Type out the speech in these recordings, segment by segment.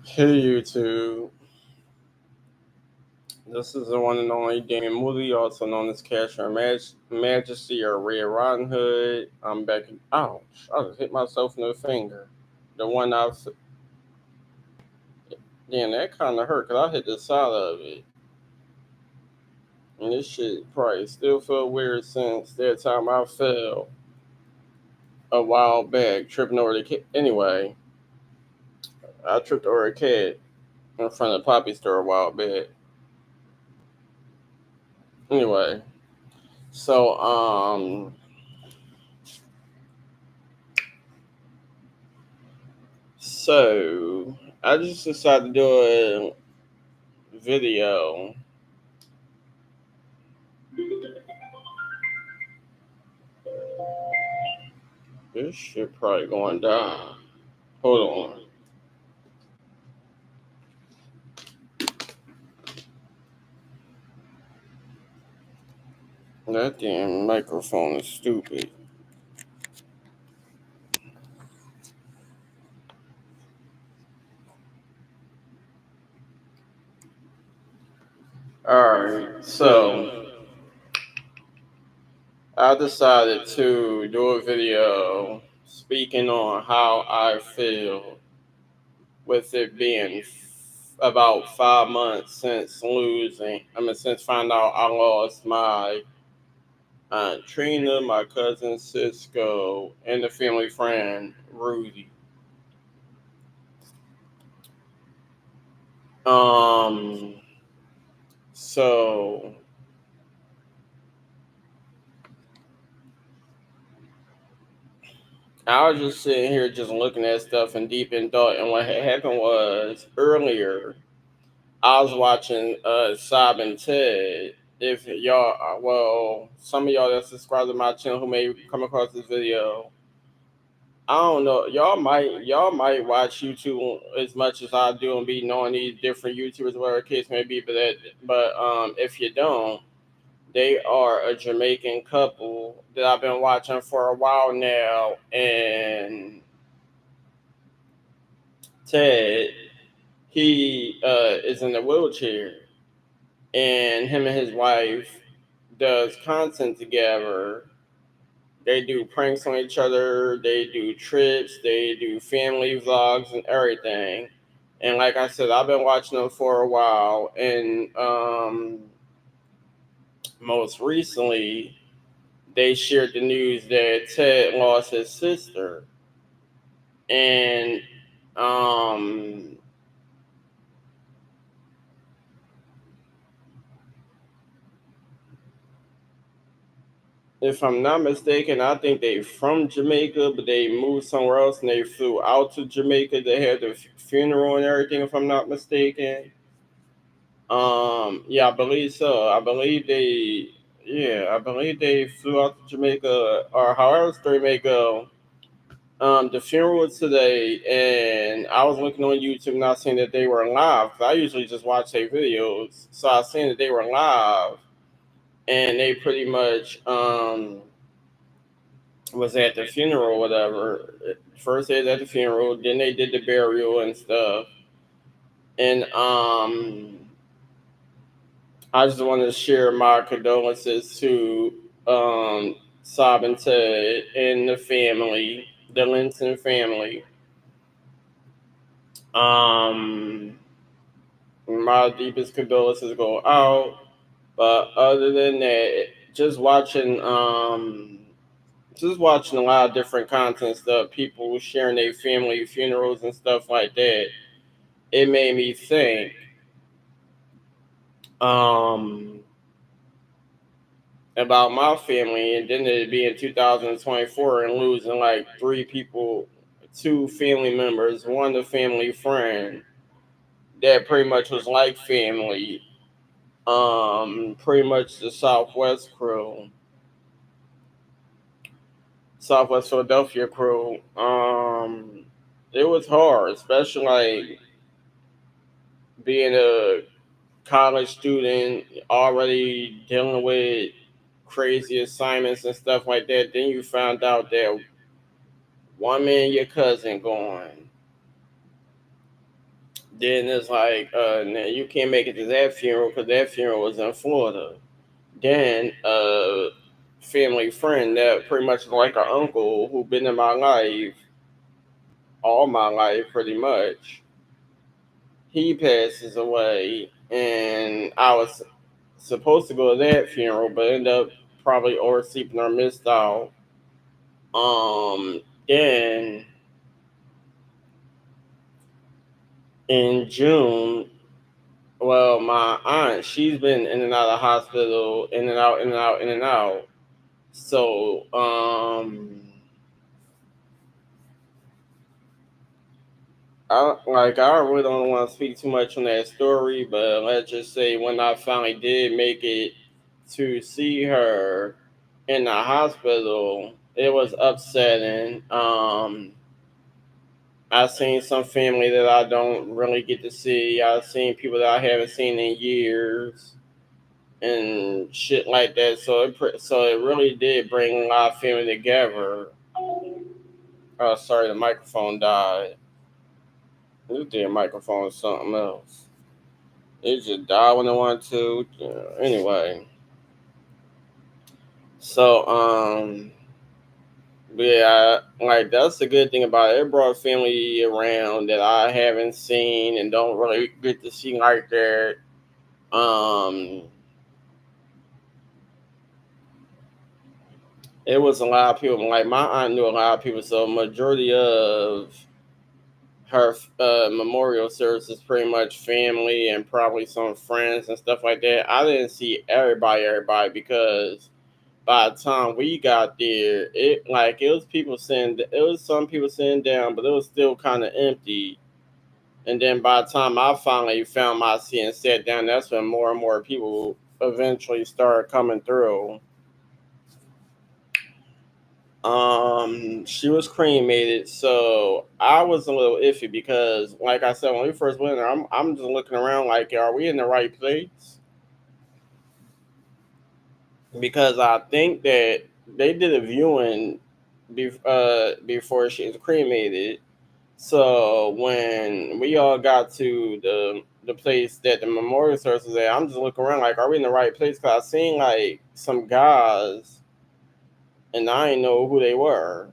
Hey YouTube, this is the one and only Damien Moody, also known as Casher Majesty or Red Riding Hood. I'm back. Ouch! I just hit myself in the finger. The one damn, that kind of hurt because I hit the side of it. And this shit probably still feel weird since that time I fell a while back, tripping over the cat. Anyway, I tripped over a cat in front of the Poppy store a while back. Anyway, so, So I just decided to do a video. This shit probably going down. Hold on. That damn microphone is stupid. Alright, so I decided to do a video speaking on how I feel with it being about 5 months since since finding out I lost my Aunt Trina, my cousin Cisco, and the family friend Rudy. Um, so I was just sitting here just looking at stuff and deep in thought, and what had happened was earlier I was watching Sob and Ted. If y'all, well, some of y'all that subscribe to my channel who may come across this video, I don't know. Y'all might watch YouTube as much as I do and be knowing these different YouTubers, whatever the case may be. But if you don't, they are a Jamaican couple that I've been watching for a while now, and Ted, he is in a wheelchair, and him and his wife does content together. They do pranks on each other. They do trips. They do family vlogs and everything. And like I said, I've been watching them for a while. And most recently, they shared the news that Ted lost his sister. And um, if I'm not mistaken, I think they from Jamaica, but they moved somewhere else and they flew out to Jamaica. They had the funeral and everything, if I'm not mistaken. Yeah, I believe so. I believe they flew out to Jamaica or however the story may go. The funeral was today, and I was looking on YouTube and I seen that they were live. 'Cause I usually just watch their videos, so I seen that they were live, and they pretty much was at the funeral, or whatever. First they was at the funeral, then they did the burial and stuff, and I just want to share my condolences to Sob and Ted and the family, the Linton family. Um, my deepest condolences go out. But other than that, just watching just watching a lot of different content stuff, people sharing their family funerals and stuff like that. It made me think um about my family, and then it'd be in 2024 and losing like three people, two family members, one a family friend that pretty much was like family. Pretty much the Southwest Philadelphia crew. It was hard, especially like being a college student, already dealing with crazy assignments and stuff like that. Then you found out that one man, your cousin, gone. Then it's like, now you can't make it to that funeral because that funeral was in Florida. Then family friend that pretty much like an uncle who been in my life all my life pretty much. He passes away, and I was supposed to go to that funeral, but ended up probably oversleeping or missed out. Then in June, well, my aunt, she's been in and out of the hospital, in and out, in and out, in and out. So, I really don't want to speak too much on that story, but let's just say when I finally did make it to see her in the hospital, it was upsetting. I seen some family that I don't really get to see. I've seen people that I haven't seen in years and shit like that. So it really did bring a lot of family together. Oh, sorry, the microphone died. This damn microphone is something else. It just died when I wanted to. Anyway, so yeah, like that's the good thing about it. It brought family around that I haven't seen and don't really get to see like that. Um, it was a lot of people. Like my aunt knew a lot of people, so majority of her memorial service is pretty much family and probably some friends and stuff like that. I didn't see everybody because by the time we got there, it was people sitting, it was some people sitting down, but it was still kind of empty. And then by the time I finally found my seat and sat down, that's when more and more people eventually started coming through. She was cremated, so I was a little iffy because, like I said, when we first went there, I'm just looking around like, are we in the right place? Because I think that they did a viewing before she was cremated. So when we all got to the place that the memorial service was at, I'm just looking around like, are we in the right place? Because I seen like some guys, and I didn't know who they were.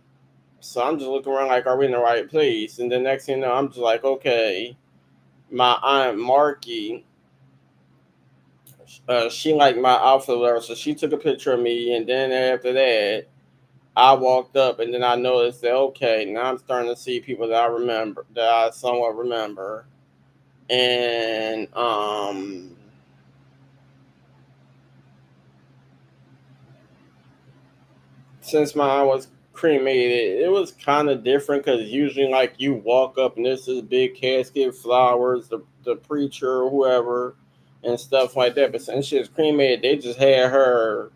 So I'm just looking around like, are we in the right place? And the next thing you know, I'm just like, okay. My aunt Marky, she liked my outfit, or whatever, so she took a picture of me. And then after that, I walked up, and then I noticed that okay, now I'm starting to see people that I remember, that I somewhat remember. And since mine was cremated, it was kind of different because usually, like, you walk up and there's this big casket, flowers, the preacher or whoever, and stuff like that. But since she was cremated, they just had her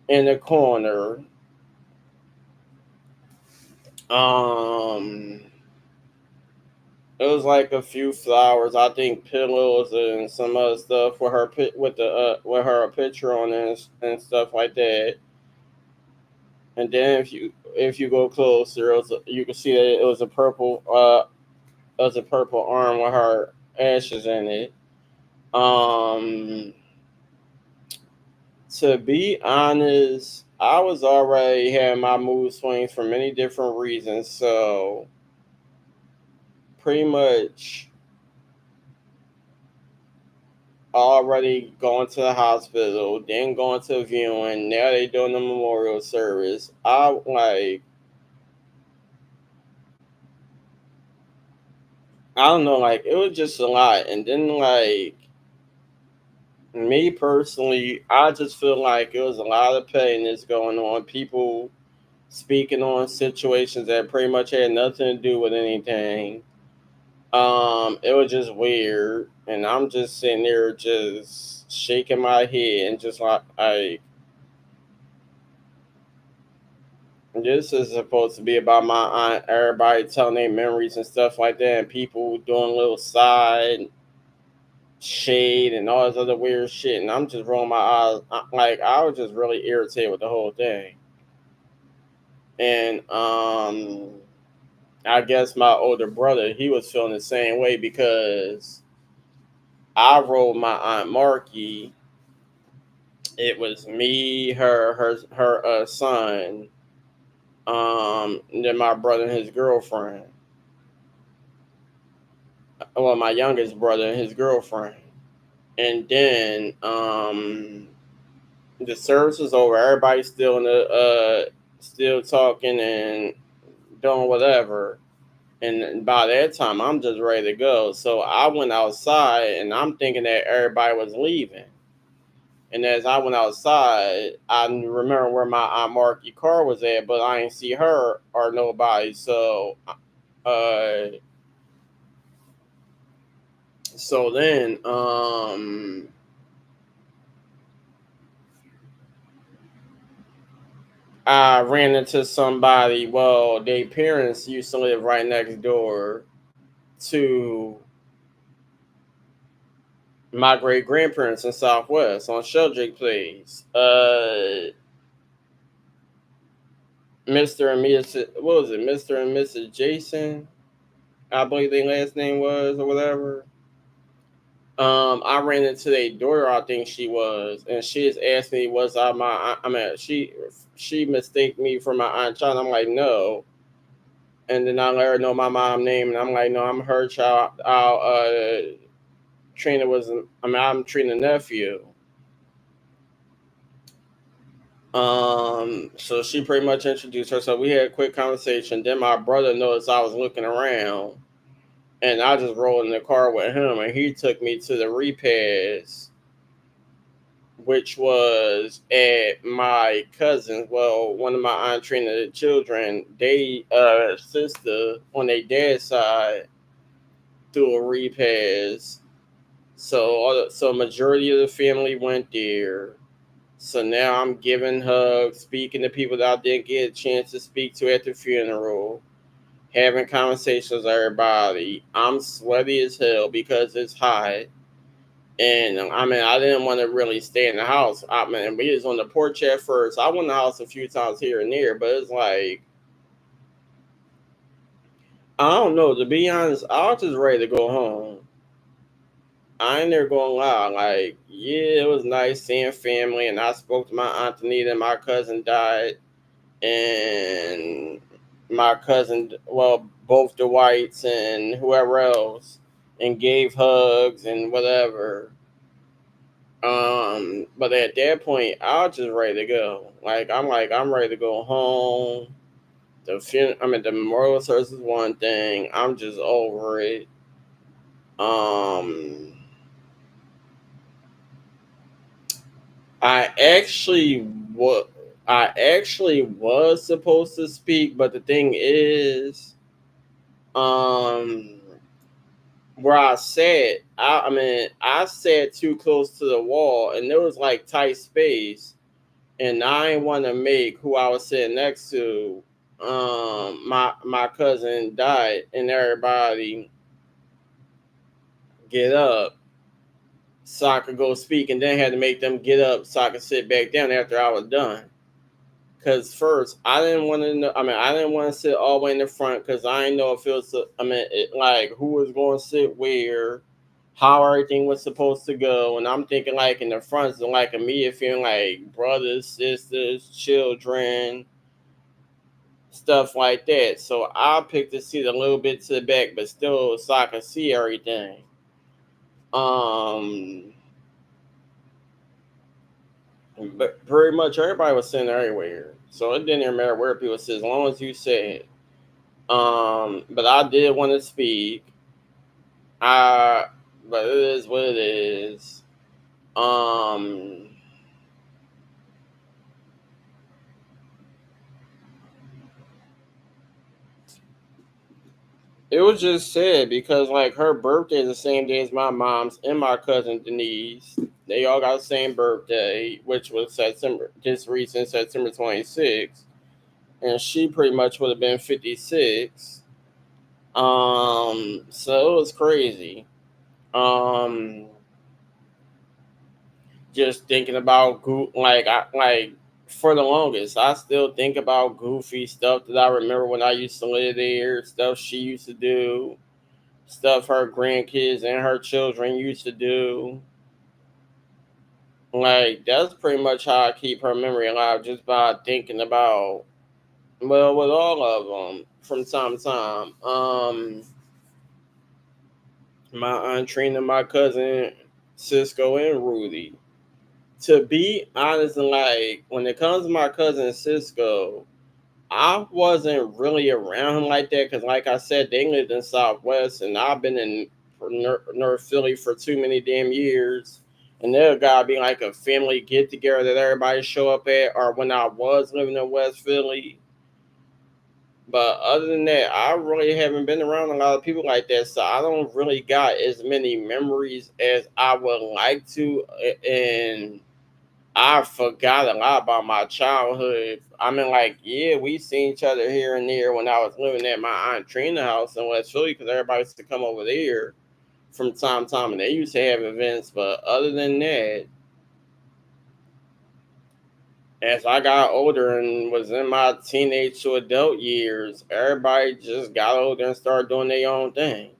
in the corner. Um, it was like a few flowers, I think pillows and some other stuff with her with her picture on it and stuff like that. And then if you go closer, you can see that it was a purple arm with her ashes in it. Um, to be honest, I was already having my mood swings for many different reasons. So pretty much already going to the hospital, then going to a viewing. Now they doing the memorial service. I don't know, like it was just a lot. And then like me personally, I just feel like it was a lot of pain that's going on. People speaking on situations that pretty much had nothing to do with anything. It was just weird, and I'm just sitting there just shaking my head and just like this is supposed to be about my aunt. Everybody telling their memories and stuff like that, and people doing little side shade and all this other weird shit. And I'm just rolling my eyes. Like I was just really irritated with the whole thing. And I guess my older brother, he was feeling the same way because I rolled my aunt Marky. It was me, her son, and then my brother and his girlfriend. Well, my youngest brother and his girlfriend. And then the service was over. Everybody's still in still talking and doing whatever. And by that time, I'm just ready to go. So I went outside, and I'm thinking that everybody was leaving. And as I went outside, I remember where my Aunt Marky car was at, but I didn't see her or nobody. Uh, so then, I ran into somebody. Well, their parents used to live right next door to my great grandparents in Southwest on Sheldrake Place. Mr. and Mrs. What was it? Mr. and Mrs. Jason, I believe their last name was or whatever. I ran into their daughter, I think she was, and she just asked me, "Was I my?" I mean, she mistaked me for my Aunt Trina. I'm like, no, and then I let her know my mom name, and I'm like, no, I'm her child. Trina was, I'm Trina nephew. So she pretty much introduced herself. We had a quick conversation. Then my brother noticed I was looking around, and I just rolled in the car with him, and he took me to the repairs, which was at my cousin's. Well, one of my Aunt Trina children, they sister on their dad's side through a repairs. So majority of the family went there. So now I'm giving hugs, speaking to people that I didn't get a chance to speak to at the funeral, having conversations with everybody. I'm sweaty as hell because it's hot. And I mean, I didn't want to really stay in the house. I mean, we was on the porch at first. I went in the house a few times here and there, but it's like, I don't know. To be honest, I was just ready to go home. I ain't never gonna lie. Like, yeah, it was nice seeing family, and I spoke to my Aunt Anita. My cousin died, and my cousin, well, both the whites and whoever else, and gave hugs and whatever. But at that point, I was just ready to go. Like, I'm ready to go home. The memorial service is one thing. I'm just over it. Um, I actually was, I actually was supposed to speak, but the thing is, um, where I sat, I mean, I sat too close to the wall, and there was like tight space, and I didn't want to make who I was sitting next to. My cousin died, and everybody get up so I could go speak, and then had to make them get up so I could sit back down after I was done. Cause first, I didn't want to know. I mean, I didn't want to sit all the way in the front because I didn't know if it was. I mean, like who was going to sit where, how everything was supposed to go, and I'm thinking like in the front, so like immediate feeling like brothers, sisters, children, stuff like that. So I picked the seat a little bit to the back, but still so I could see everything. Um, but pretty much everybody was sitting everywhere, so it didn't matter where people sit as long as you said. But I did want to speak. I, but it is what it is. Um, it was just sad because like her birthday is the same day as my mom's and my cousin Denise. They all got the same birthday, which was September, just recent September 26th, and she pretty much would have been 56. So it was crazy. Um, just thinking about like for the longest. I still think about goofy stuff that I remember when I used to live there, stuff she used to do, stuff her grandkids and her children used to do. Like that's pretty much how I keep her memory alive, just by thinking about, well, with all of them from time to time. My Aunt Trina, my cousin Cisco and Rudy. To be honest, and like when it comes to my cousin Cisco, I wasn't really around him like that because, like I said, they lived in Southwest, and I've been in North Philly for too many damn years. And there gotta be like a family get together that everybody show up at, or when I was living in West Philly. But other than that, I really haven't been around a lot of people like that, so I don't really got as many memories as I would like to. And I forgot a lot about my childhood. I mean, like, yeah, we seen each other here and there when I was living at my Aunt Trina house in West Philly because everybody used to come over there from time to time and they used to have events. But other than that, as I got older and was in my teenage to adult years, everybody just got older and started doing their own thing.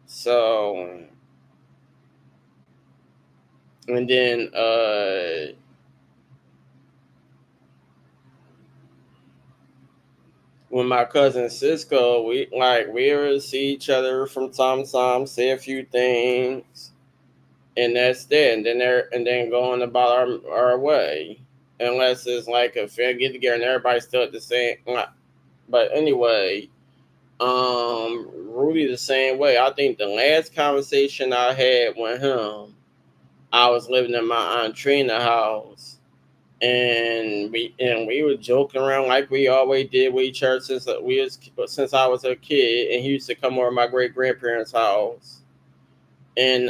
So, and then with my cousin Cisco, we would see each other from time to time, say a few things, and that's that. And then going about our way, unless it's like a fair get together and everybody's still at the same. But anyway, Rudy the same way. I think the last conversation I had with him, I was living in my Aunt Trina house, and we were joking around like we always did with each other since I was a kid, and he used to come over to my great grandparents' house, and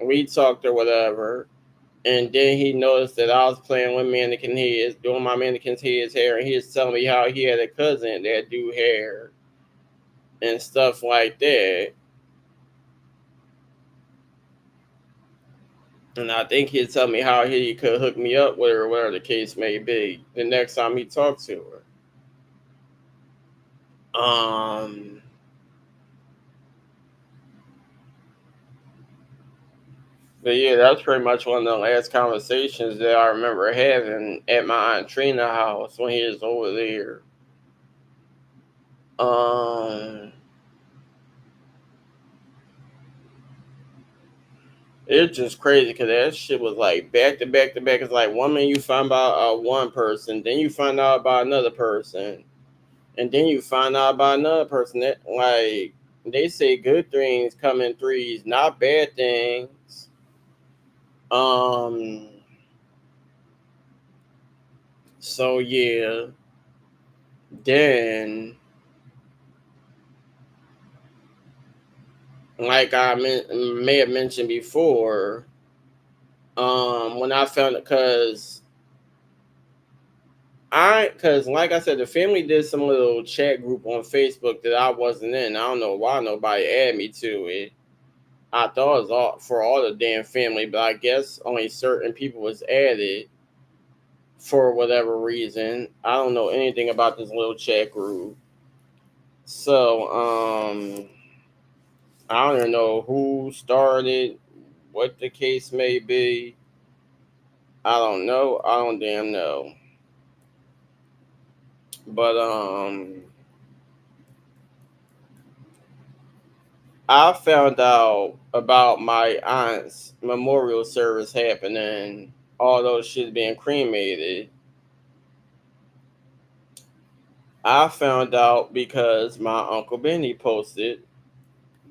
we talked or whatever, and then he noticed that I was playing with mannequin heads, doing my mannequin heads hair, and he was telling me how he had a cousin that do hair and stuff like that, and I think he'd tell me how he could hook me up with her, whatever the case may be, the next time he talked to her. Um, but yeah, that's pretty much one of the last conversations that I remember having at my Aunt Trina house when he was over there. Um, it's just crazy because that shit was like back to back to back. It's like one minute you find out one person, then you find out about another person, and then you find out about another person. That like they say, good things come in threes, not bad things. Um, so yeah, then like may have mentioned before, when I found it, because like I said, the family did some little chat group on Facebook that I wasn't in. I don't know why nobody added me to it. I thought it was all for all the damn family, but I guess only certain people was added for whatever reason. I don't know anything about this little chat group. So, I don't even know who started, what the case may be. I don't know. I don't damn know. But I found out about my aunt's memorial service happening, although she's being cremated. I found out because my Uncle Benny posted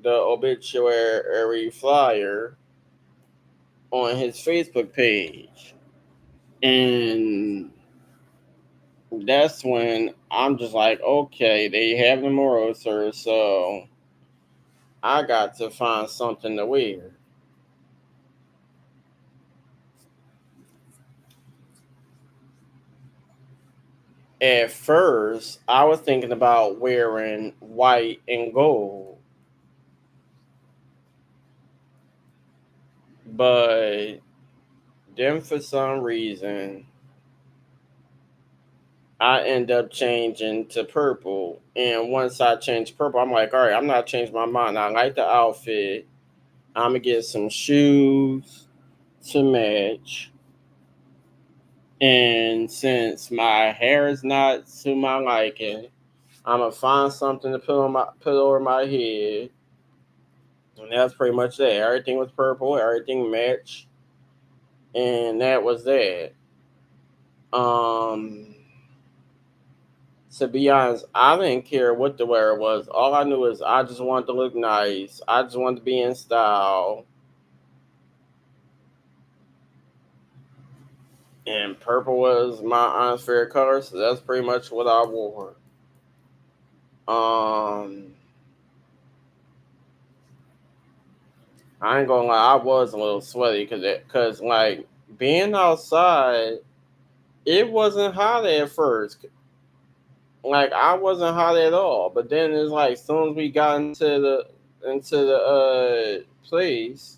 the obituary flyer on his Facebook page. And that's when I'm just like, okay, they have the memorial service, so I got to find something to wear. At first, I was thinking about wearing white and gold, but then for some reason, I end up changing to purple. And once I change purple, I'm like, all right, I'm not changing my mind. I like the outfit. I'm gonna get some shoes to match. And since my hair is not to my liking, I'm gonna find something to put over my head. And that's pretty much that. Everything was purple, everything matched, and that was that. Um to be honest, I didn't care what the wear was. All I knew is I just wanted to look nice. I just wanted to be in style. And purple was my honest favorite color, so that's pretty much what I wore. Um, I ain't gonna lie, I was a little sweaty cause like being outside, it wasn't hot at first. Like I wasn't hot at all, but then it's like as soon as we got into the place,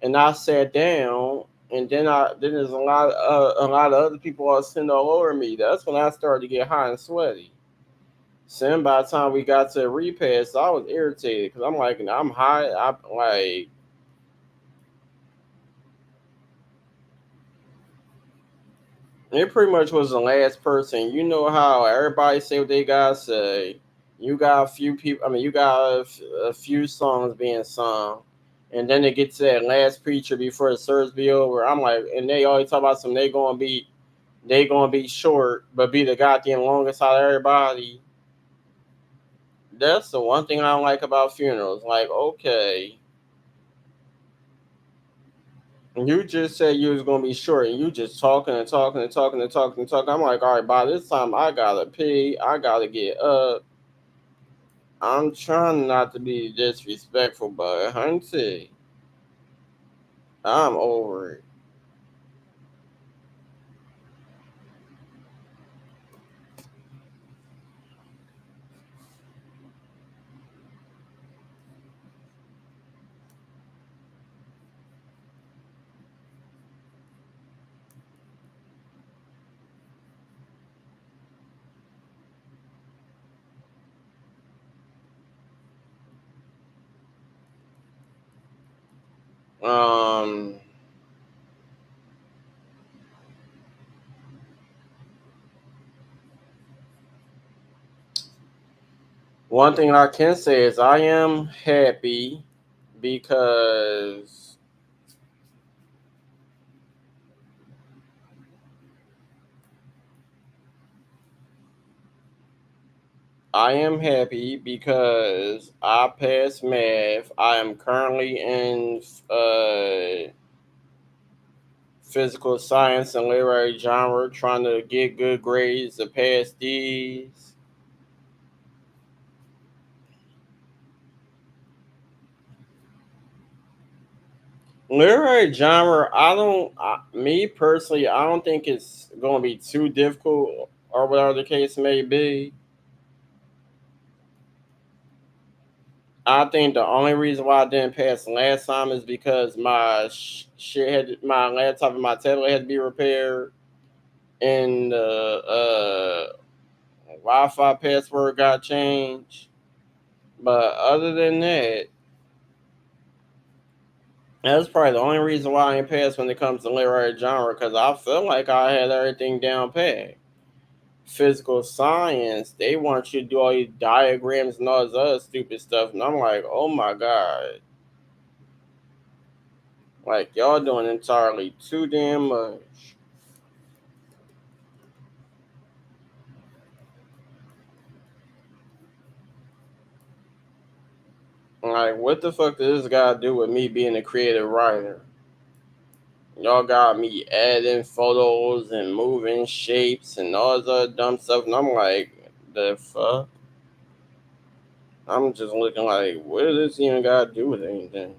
and I sat down, and then there's a lot of other people are sitting all over me. That's when I started to get hot and sweaty. So then by the time we got to the repass, I was irritated because I'm like, I'm hot. I like it. Pretty much was the last person. You know how everybody say what they gotta say. You got a few people. I mean, you got a few songs being sung, and then they get to that last preacher before the service be over. I'm like, and they always talk about some. They gonna be short, but be the goddamn longest out of everybody. That's the one thing I don't like about funerals. Like, okay, you just said you was gonna be short, and you just talking and talking and talking and talking and talking. I'm like, all right, by this time I gotta pee, I gotta get up. I'm trying not to be disrespectful, but hunty, I'm over it. Um, one thing I can say is I am happy because I passed math. I am currently in physical science and literary genre, trying to get good grades to pass these. Literary genre, me personally, I don't think it's going to be too difficult or whatever the case may be. I think the only reason why I didn't pass last time is because my laptop and my tablet had to be repaired, and the Wi-Fi password got changed. But other than that, that's probably the only reason why I ain't passed when it comes to literary genre because I feel like I had everything down pat. Physical science, they want you to do all these diagrams and all this other stupid stuff, and I'm like, oh my god, like y'all doing entirely too damn much. Like, what the fuck does this got to do with me being a creative writer? Y'all got me adding photos and moving shapes and all this other dumb stuff, and I'm like, the fuck? I'm just looking like, what does this even got to do with anything?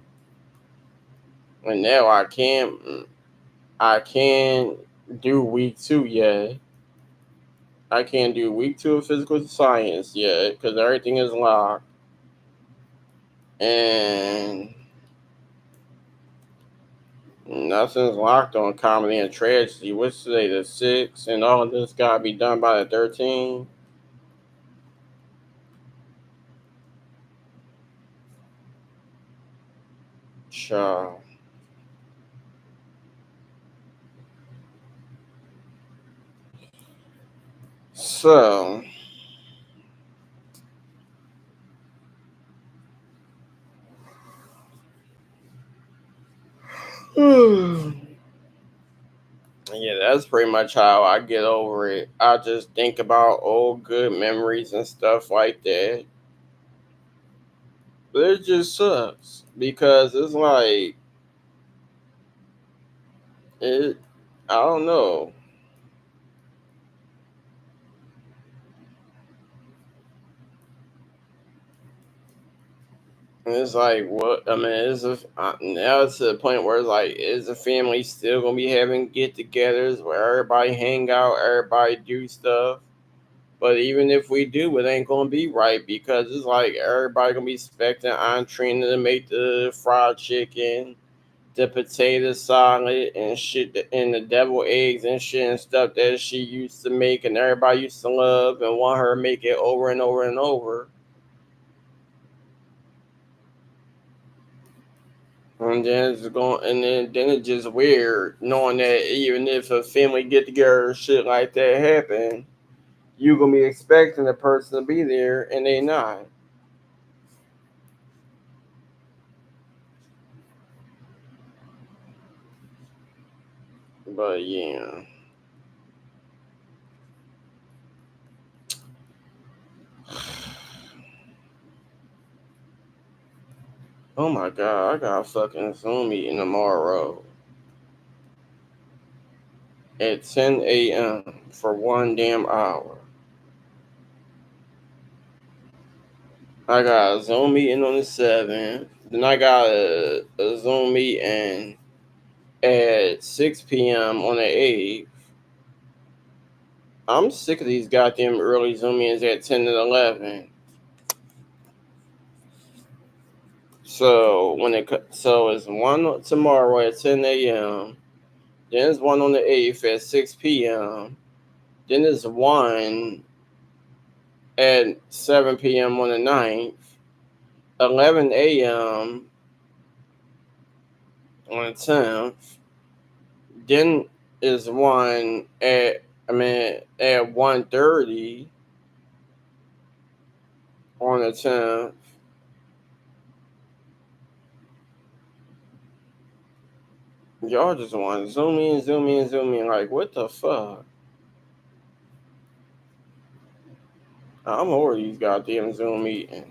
And now I can't do week two yet. I can't do week two of physical science yet because everything is locked. And Nothing's locked on comedy and tragedy. What's today, the 6th? And all of this gotta be done by the 13th? Sure. So, yeah, that's pretty much how I get over it. I just think about old good memories and stuff like that. But it just sucks because it's like, it, I don't know. And it's like, what? I mean, now it's to the point where it's like, is the family still gonna be having get-togethers where everybody hang out, everybody do stuff? But even if we do, it ain't gonna be right because it's like everybody gonna be expecting Aunt Trina to make the fried chicken, the potato salad, and shit, and the devil eggs and shit and stuff that she used to make, and everybody used to love and want her to make it over and over and over. And then it's going, and then it's just weird knowing that even if a family get together or shit like that happen, you gonna be expecting the person to be there and they not. But yeah, oh my god, I got a fucking Zoom meeting tomorrow at 10 a.m. for 1 damn hour. I got a Zoom meeting on the 7th. Then I got a Zoom meeting at 6 p.m. on the 8th. I'm sick of these goddamn early Zoom meetings at 10 and 11. So it's one tomorrow at 10 a.m. Then there's one on the 8th at 6 p.m. Then there's one at 7 p.m. on the 9th. 11 a.m. on the 10th. Then is one at 1:30 on the 10th. Y'all just want to zoom in, zoom in, zoom in. Like, what the fuck? I'm over these goddamn Zoom meetings.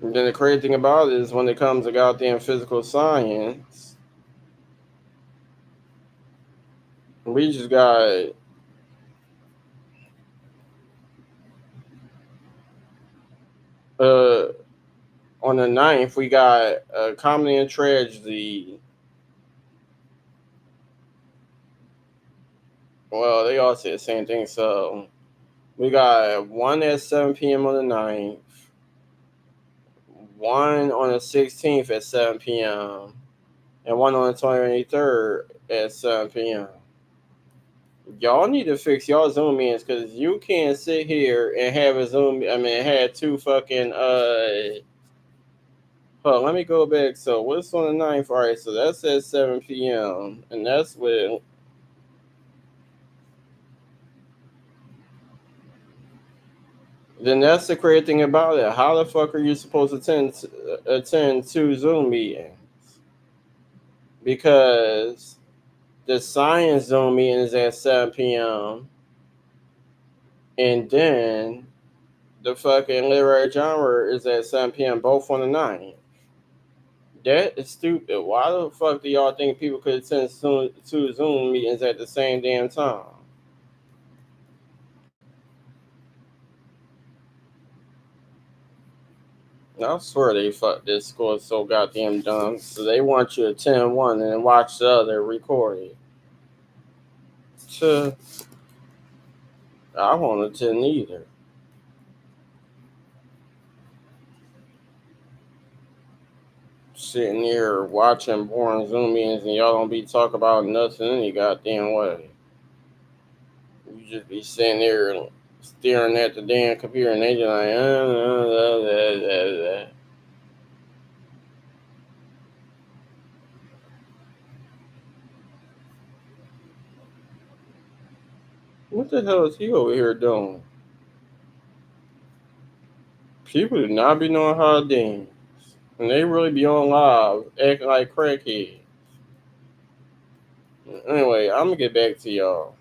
And then the crazy thing about it is when it comes to goddamn physical science, we just got uh on the 9th we got comedy and tragedy. Well, they all say the same thing. So we got one at 7 p.m. on the 9th, one on the 16th at 7 p.m., and one on the 23rd at 7 p.m. Y'all need to fix y'all Zoom meetings because you can't sit here and have a Zoom. I mean, had two fucking. Hold on, let me go back. So what's on the 9th? All right, so that's at 7 p.m. and that's with. Then that's the crazy thing about it. How the fuck are you supposed to attend two Zoom meetings? Because the science Zoom meeting is at 7 p.m. and then the fucking literary genre is at 7 p.m. both on the 9th. That is stupid. Why the fuck do y'all think people could attend two Zoom meetings at the same damn time? I swear they fuck this school is so goddamn dumb. So they want you to attend one and then watch the other recorded. So I won't attend either. sitting here watching boring Zoom meetings and y'all don't be talking about nothing any goddamn way. You just be sitting there staring at the damn computer and they just like, what the hell is he over here doing? People do not be knowing how to dance. And they really be on live acting like crackheads. Anyway, I'm gonna get back to y'all.